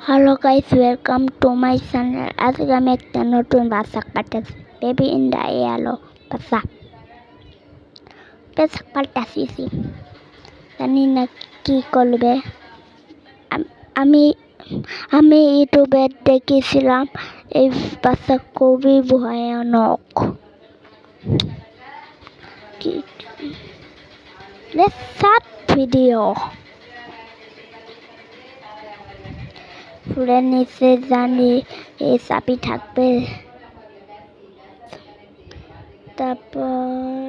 Hello guys, welcome to my channel. আজকে আমি একটা নতুন বাচ্চা পাল্টাছি, বেবি ইন দ্য ইয়েলো বাচ্চা পাল্টাছি। জানি না কি করবে। আমি আমি ইউটিউবে দেখেছিলাম এই বাচ্চা খুবই ভয়ানক। Let's start video. ফুলের নিচে জানি এই চাবি থাকবে, তারপর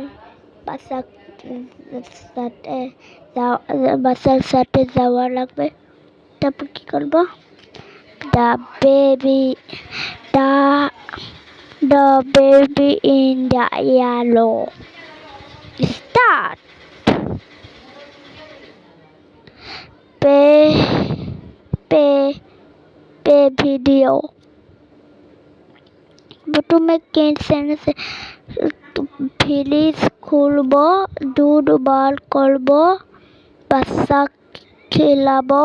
বাচ্চার সাথে যাওয়া লাগবে। তারপর কি করবো? The baby in the yellow start. Pay video. প্রথমে চ্যানেলে ফ্রিজ খুলব, দুধ বার করব, বাচ্চা খেলাবো,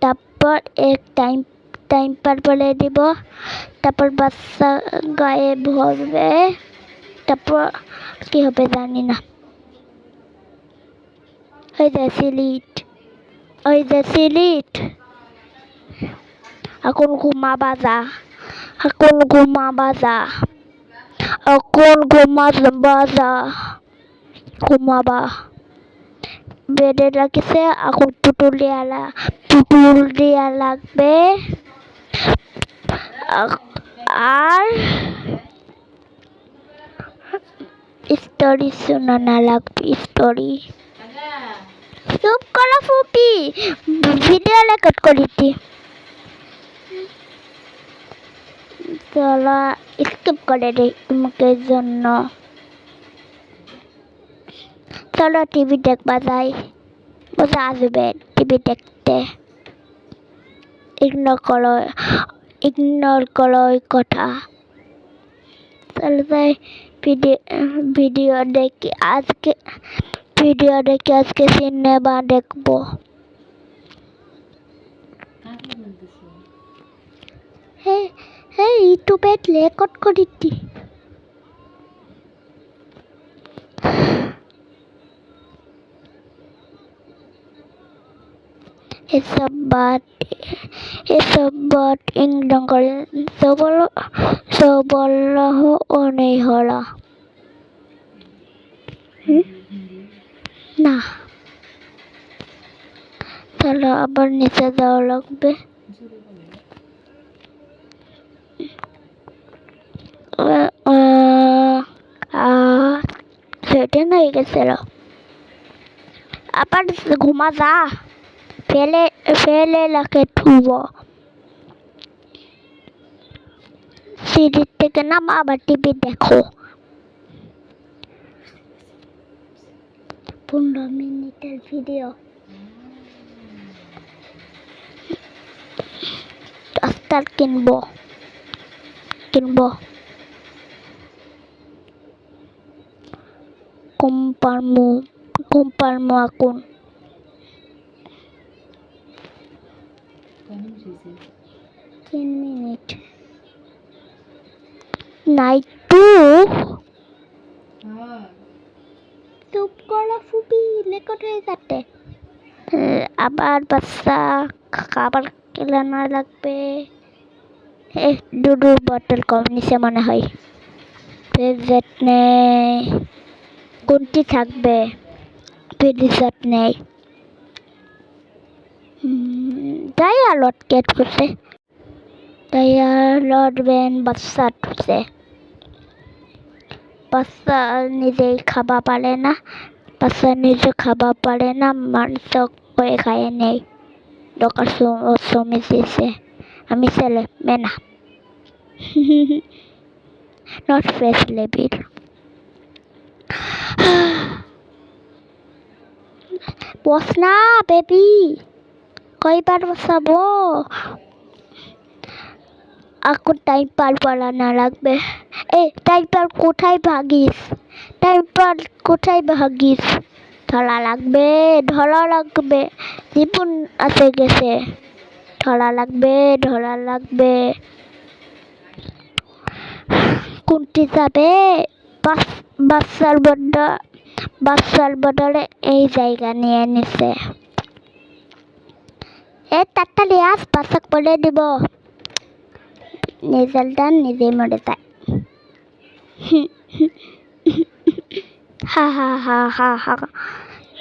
তারপর এক টাইম পার বলে দিব, তারপর বাচ্চা গায়ে ভরবে, তারপর কি হবে জানি না। ওই যে সিলিট এখন ঘুমাবা বেডে রাখিছে। এখন পুতুল দিয়া লাগবে আর স্টোরি শোনানো লাগবে। স্টোরি চুপ করো ফুপি, ভিডিও রেকর্ড করিতি। চলো স্কিপ করে দিই তোমাদের জন্য। চলো টিভি দেখবা যাই, মজা আসবে টিভি দেখতে। ইগনোর করো ওই কথা। চলো যাই ভিডিও দেখি আজকে সিনেমা দেখবো। হ্যাঁ ইউটিউবে রেকর্ড করিতি। এসব বাট ইংরেজি করে সবল্লাহ ও নেই হলা না। তাহলে আবার নিচে যাওয়া লাগবে। সেটা হয়ে গেছিল। আবার ঘুমা যা, ফেলে লাকে ঠুব। সিঁড়ির থেকে নাম আবার টিভি দেখো। 15 মিনিটের ভিডিও। আস্তার কিনবো ঘুম পারমু এখন। তিন মিনিট নাইট টু। চুপ করো ফুপি, রেকর্ড হয়ে যাচ্ছে। আবার বাচ্চা খাবার খেলানো লাগবে। দুধুর বোতল কম নিচে মনে হয়। ফ্রিজেট নেই, কোনটি থাকবে? ফ্রিজেট নেই। ডায়ালট কেট করছে, ডায়ালট বেন বাচ্চা ঠুছে। বাচ্চা নিজেই খাবার পারে না, মানুষ করে খায় নেই। দরকার সময় দিয়েছে। আমি ছেলে মেনা নট ফ্রেশ লেবিল। বস না বেবি, কয়বার বসাবো? এখন টাইম পার বাড়ানো লাগবে। টাইম পার কোথায় ভাগিস? ধরা লাগবে। জীবন আছে গেছে। ধরা লাগবে, ধরা লাগবে। কোনটি যাবে? বাচ্চার বদলে এই জায়গা নিয়ে নিছে। তাড়াতাড়ি আস, বাচ্চাক বলে দিব। নিজের ডান নিজেই মরে যায়। হা হা হা হা হা,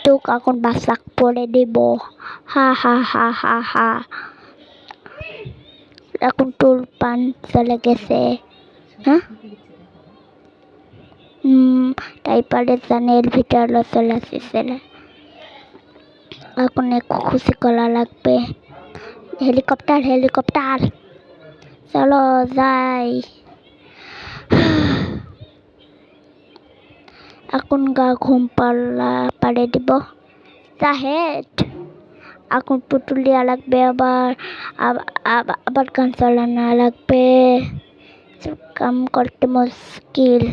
তোক এখন বাচ্চাক পড়ে দিব। হা হা হা হা হা। এখন তোর পান চলে গেছে। হ্যাঁ, ডাইপারের জানের ভিতরে চলে আসছে। এখন একটু খুশি করা লাগবে। হেলিকপ্টার, চলো যাই। এখন গা ঘুম পাড়ে দিব। জাহেদ, এখন পুতুলিয়া লাগবে, আবার গান চালানো লাগবে। কাম করতে মুশকিল।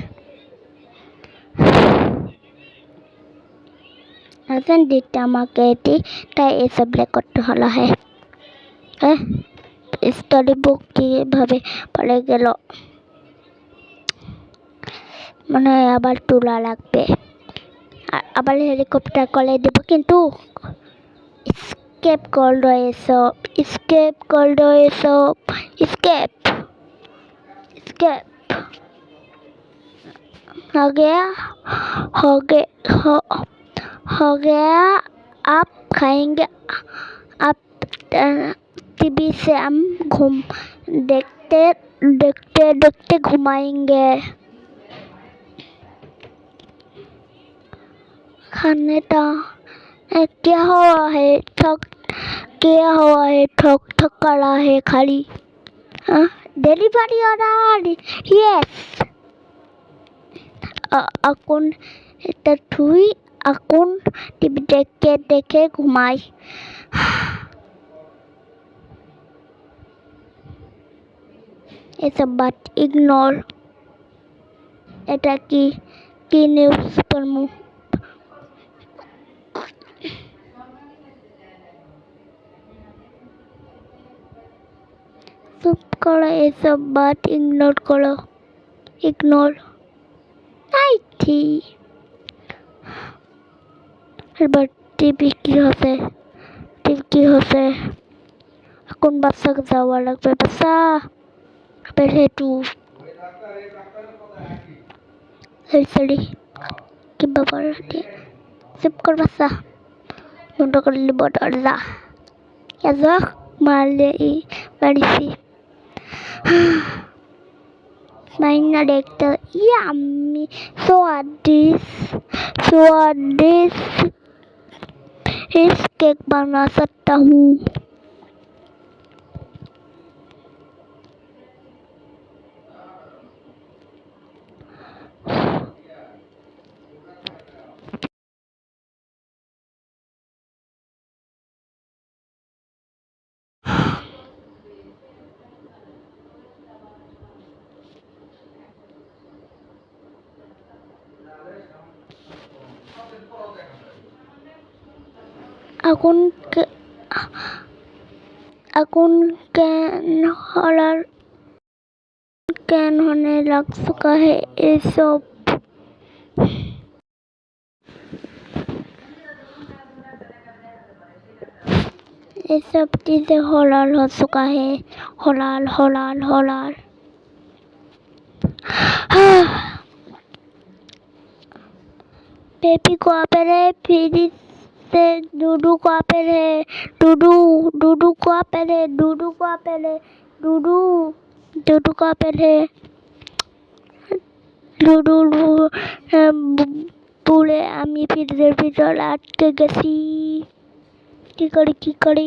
এখন দিতে আমাকে এটি, তাই এসব করতে হলো। হ্যাঁ, স্টোরি বুক কিভাবে পড়ে গেল, মনে হয় আবার তোলা লাগবে। আবার হেলিকপ্টার করে দেব, কিন্তু স্কেপ করলো এসব, স্কেপ। हो गया। आप खाएंगे, आप टीवी से हम देखते घुमाएंगे। खाने का क्या हुआ है? ठक कर रहा है खाली। Delivery order, yes. এখন এটা ধুই, এখন টিভি দেখে ঘুমাই। এসব বাট ইগনোর। এটা কি নিউজ পড়মু? চুপ করো, এসব বাট ইগনোর করো। এবার টিভি কি হবে? এখন বাচ্চাকে যাওয়া লাগবে। বাচ্চা বেড়ে টু কি ব্যাপার? চুপ কর বাচ্চা, বন্ধ করে নিব দরজা। মারলে বাড়িছি মাইনা দেখতে। আমি स्वादिष्ट इस केक बना सकता हूँ। अकुन कैन होने लग चुका है ये सब। ये सब चीजें हलाल हो चुका है। हलाल। बेबी को पे रे, फिर से डूडू को पे रे। डूडू को पे रे। डूडू को पे रे। डूडू পুরে আমি ফ্রিজের ভিতর আটকে গেছি। কি করি?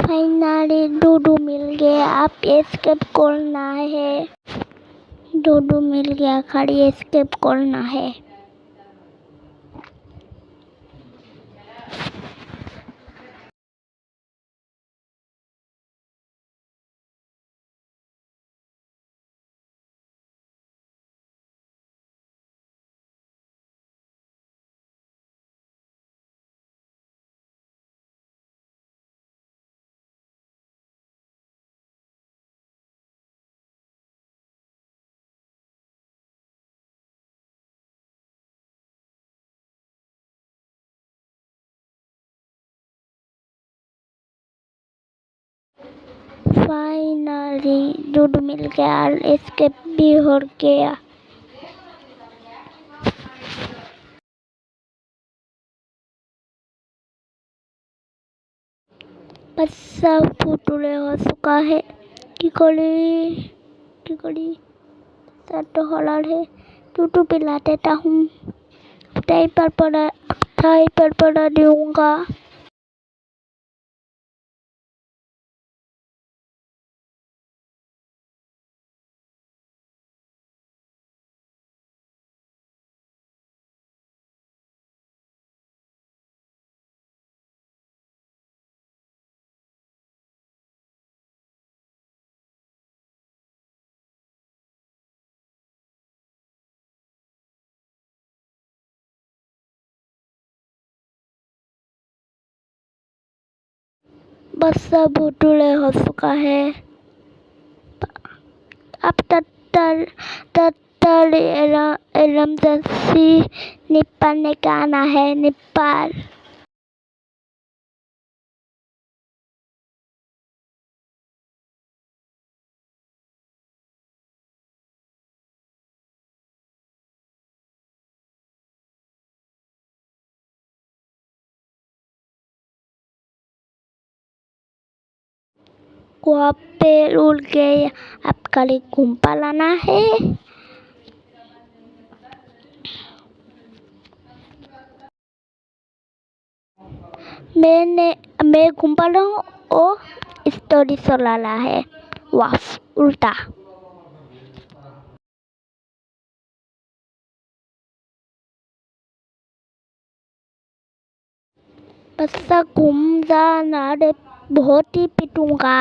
फाइनली डूडू मिल गया, अब एस्केप करना है। डूडू मिल गया, खाली एस्केप करना है। फाइनली दूध मिल गया और एस्केप भी हो गया। बच्चा फुटुले हो चुका है। की करी शर्ट हॉलर है। टूटू पिला देता हूँ। डायपर पड़ा दूंगा। बच्चा भुटुले हो चुका है। अब तत्तर इमरजेंसी नेपाल का आना है। नेपाल वहाँ पे उड़ गए। अब खाली घूमपा लाना है। मैं घूमपा रहा हूँ और स्टोरी चला है। वाह उल्टा। बच्चा घूम जाना रे, बहुत ही पिटूंगा।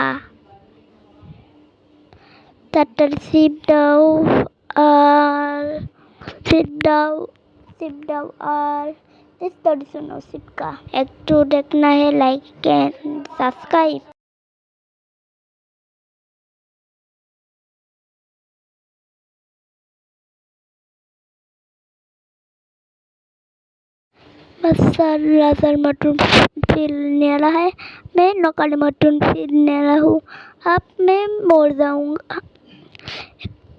तत्तर sit down और स्टोरी सुनो सिप का। एक तो देखना है, लाइक एंड सब्सक्राइब। बच्चा लाजर मटन फिरने रहा है। मैं नकली मटन फिरने रहा हूँ। अब मैं मर जाऊंगा।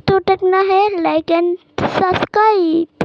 तो देखना है, लाइक एंड सब्सक्राइब।